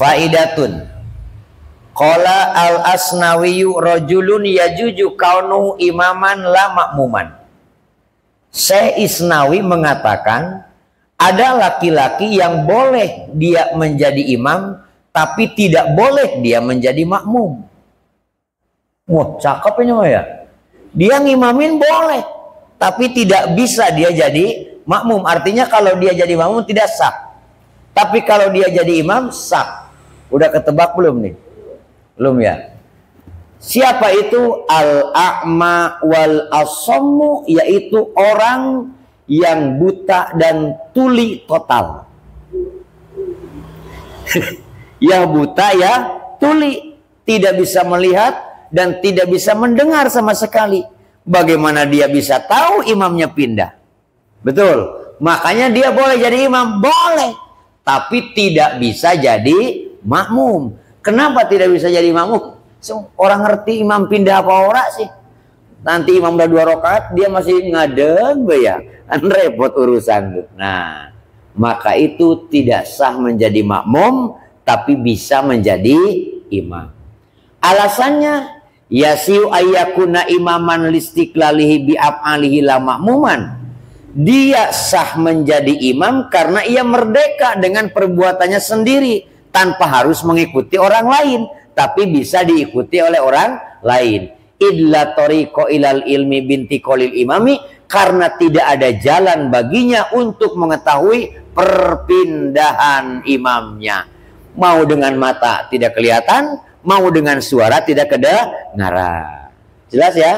Faidatun. Qala al-Asnawiyu rajulun yajuju kaunuhu imaman la makmuman. Syekh Isnawi mengatakan ada laki-laki yang boleh dia menjadi imam tapi tidak boleh dia menjadi makmum. Wah, cakep ini mah ya. Dia ngimamin boleh tapi tidak bisa dia jadi makmum. Artinya kalau dia jadi makmum tidak sah. Tapi kalau dia jadi imam sah. Udah ketebak belum nih? Belum ya? Siapa itu? Al-a'ma wal asammu, yaitu orang yang buta dan tuli total. Yang buta ya tuli, tidak bisa melihat dan tidak bisa mendengar sama sekali. Bagaimana dia bisa tahu imamnya pindah? Betul. Makanya dia boleh jadi imam, boleh, tapi tidak bisa jadi makmum. Kenapa tidak bisa jadi makmum? Orang ngerti imam pindah apa ora sih? Nanti imam udah 2 rakaat dia masih ngadeg ya, kan repot urusan. Nah, maka itu tidak sah menjadi makmum, tapi bisa menjadi imam. Alasannya yasiu ayyakuna imaman listiqlalihi bi af'alihi la makmuman. Dia sah menjadi imam karena ia merdeka dengan perbuatannya sendiri tanpa harus mengikuti orang lain, tapi bisa diikuti oleh orang lain. Idla tariqo ilal ilmi binti qalil imami, karena tidak ada jalan baginya untuk mengetahui perpindahan imamnya. Mau dengan mata tidak kelihatan, mau dengan suara tidak kedengaran. Jelas ya?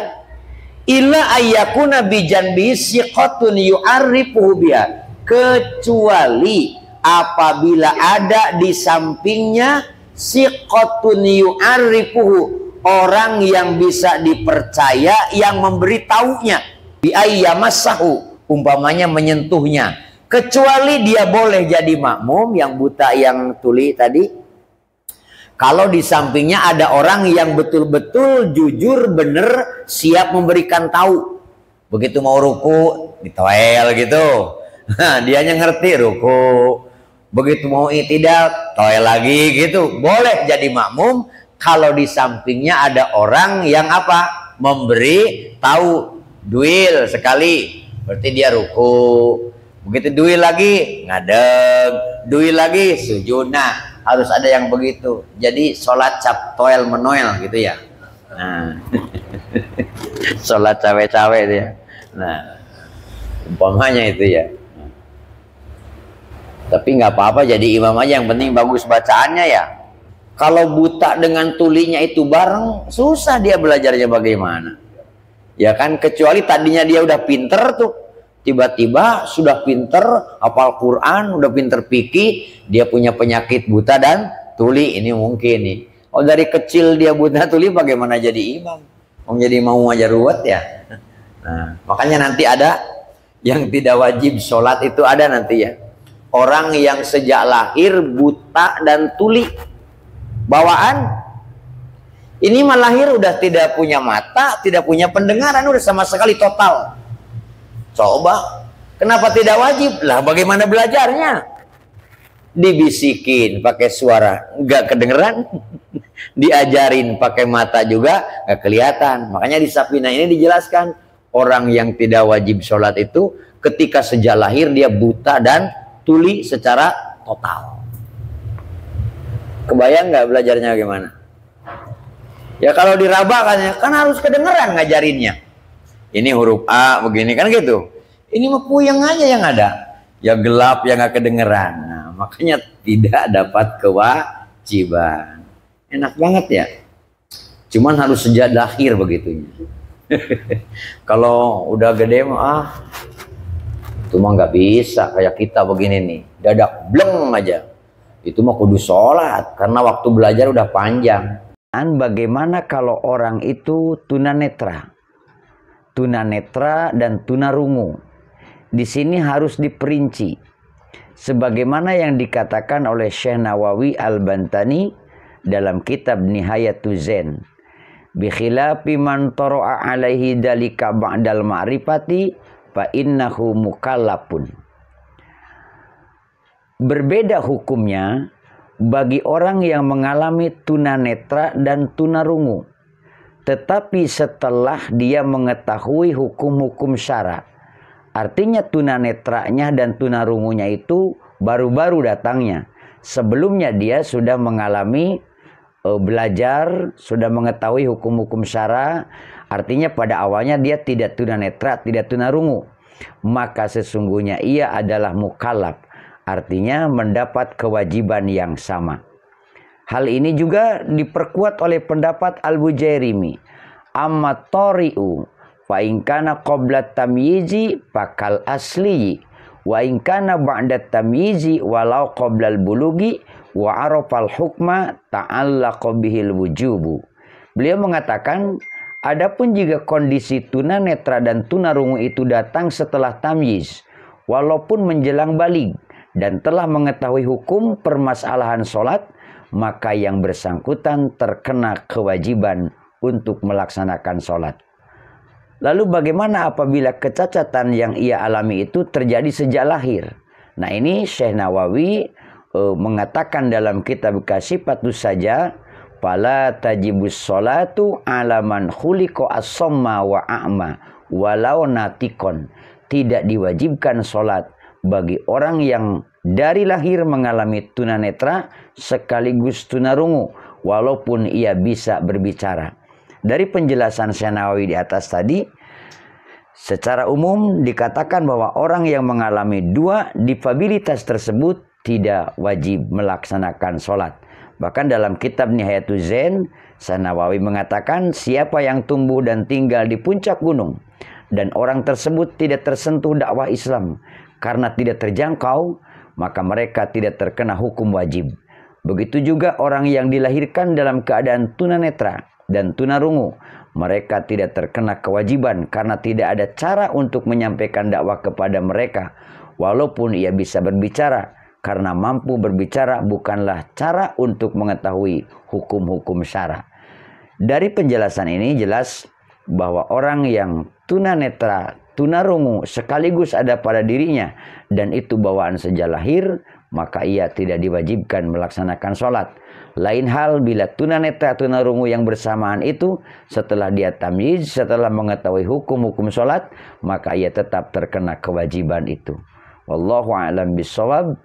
Illa ayyakuna bijanbi siqatun yu'arrifuhu biha, kecuali apabila ada di sampingnya siqatun yu'arrifuhu, orang yang bisa dipercaya yang memberitahunya, bi ayyamassahu, umpamanya menyentuhnya. Kecuali dia boleh jadi makmum yang buta yang tuli tadi kalau di sampingnya ada orang yang betul-betul jujur bener siap memberikan tahu. Begitu mau ruku ditoel gitu, nah, dianya ngerti ruku. Begitu mau itidal toel lagi gitu. Boleh jadi makmum kalau di sampingnya ada orang yang apa? Memberi tahu. Duil sekali berarti dia ruku. Begitu duil lagi ngadeg, duil lagi sujud. Nah, harus ada yang begitu. Jadi sholat cap toel menoel gitu ya. Nah, sholat cawe-cawe itu ya. Nah, umpamanya itu ya. Tapi nggak apa-apa jadi imam aja, yang penting bagus bacaannya ya. Kalau buta dengan tulinya itu bareng, susah dia belajarnya bagaimana. Ya kan, kecuali tadinya dia udah pinter tuh, tiba-tiba sudah pinter hafal Quran, udah pinter fikih, dia punya penyakit buta dan tuli, ini mungkin nih. Oh, dari kecil dia buta tuli, bagaimana jadi imam? Mau jadi mau aja ruwet ya. Nah, makanya nanti ada yang tidak wajib sholat itu ada nanti ya. Orang yang sejak lahir buta dan tuli bawaan, ini mah lahir udah tidak punya mata, tidak punya pendengaran, udah sama sekali total. Coba, kenapa tidak wajib? Lah bagaimana belajarnya? Dibisikin pakai suara nggak kedengeran, diajarin pakai mata juga nggak kelihatan. Makanya di Safina ini dijelaskan orang yang tidak wajib sholat itu ketika sejak lahir dia buta dan tuli secara total. Kebayang nggak belajarnya gimana? Ya kalau diraba kan harus kedengeran ngajarinnya. Ini huruf A begini kan gitu. Ini mah puyeng aja yang ada. Ya gelap yang nggak kedengeran. Nah, makanya tidak dapat kewajiban. Enak banget ya. Cuman harus sejak lahir begitunya. Kalau udah gede mah itu mah nggak bisa kayak kita begini nih, dadak bleng aja. Itu mah kudu sholat karena waktu belajar udah panjang. Dan bagaimana kalau orang itu tunanetra? Tunanetra dan tunarungu. Di sini harus diperinci. Sebagaimana yang dikatakan oleh Syekh Nawawi Al-Bantani dalam kitab Nihayatuz Zain. Bi khilafi man tara'a alaihi dalika ba'dal ma'rifati fa innahu mukallafun. Berbeda hukumnya bagi orang yang mengalami tunanetra dan tunarungu, tetapi setelah dia mengetahui hukum-hukum syara. Artinya tunanetranya dan tunarungunya itu baru-baru datangnya. Sebelumnya dia sudah mengalami belajar, sudah mengetahui hukum-hukum syara. Artinya pada awalnya dia tidak tunanetra, tidak tunarungu. Maka sesungguhnya ia adalah mukallaf. Artinya mendapat kewajiban yang sama. Hal ini juga diperkuat oleh pendapat Al-Bujairimi. Amma tari'u fa in kana qabla tamyizi fakal asli wa in kana ba'da tamyizi walau qabla al-bulugi wa arafal hukma ta'allaqa bihil wujubu. Beliau mengatakan, adapun jika kondisi tunanetra dan tunarungu itu datang setelah tamyiz, walaupun menjelang baligh dan telah mengetahui hukum permasalahan sholat, maka yang bersangkutan terkena kewajiban untuk melaksanakan sholat. Lalu bagaimana apabila kecacatan yang ia alami itu terjadi sejak lahir? Nah, ini Syekh Nawawi mengatakan dalam kitab Kasifatus Saja, fala tajibus sholatu ala man khuliqa as-samma wa a'ma walau natikon. Tidak diwajibkan sholat bagi orang yang dari lahir mengalami tunanetra sekaligus tunarungu, walaupun ia bisa berbicara. Dari penjelasan Syekh Nawawi di atas tadi, secara umum dikatakan bahwa orang yang mengalami dua difabilitas tersebut tidak wajib melaksanakan sholat. Bahkan dalam kitab Nihayatuz Zain, Syekh Nawawi mengatakan, siapa yang tumbuh dan tinggal di puncak gunung dan orang tersebut tidak tersentuh dakwah Islam karena tidak terjangkau, maka mereka tidak terkena hukum wajib. Begitu juga orang yang dilahirkan dalam keadaan tunanetra dan tunarungu, mereka tidak terkena kewajiban karena tidak ada cara untuk menyampaikan dakwah kepada mereka, walaupun ia bisa berbicara, karena mampu berbicara bukanlah cara untuk mengetahui hukum-hukum syara. Dari penjelasan ini jelas bahwa orang yang tunanetra, tunarungu sekaligus ada pada dirinya dan itu bawaan sejak lahir, maka ia tidak diwajibkan melaksanakan sholat. Lain hal bila tunanetra, tunarungu yang bersamaan itu setelah dia tamyiz, setelah mengetahui hukum-hukum sholat, maka ia tetap terkena kewajiban itu. Wallahu a'lam bishawab.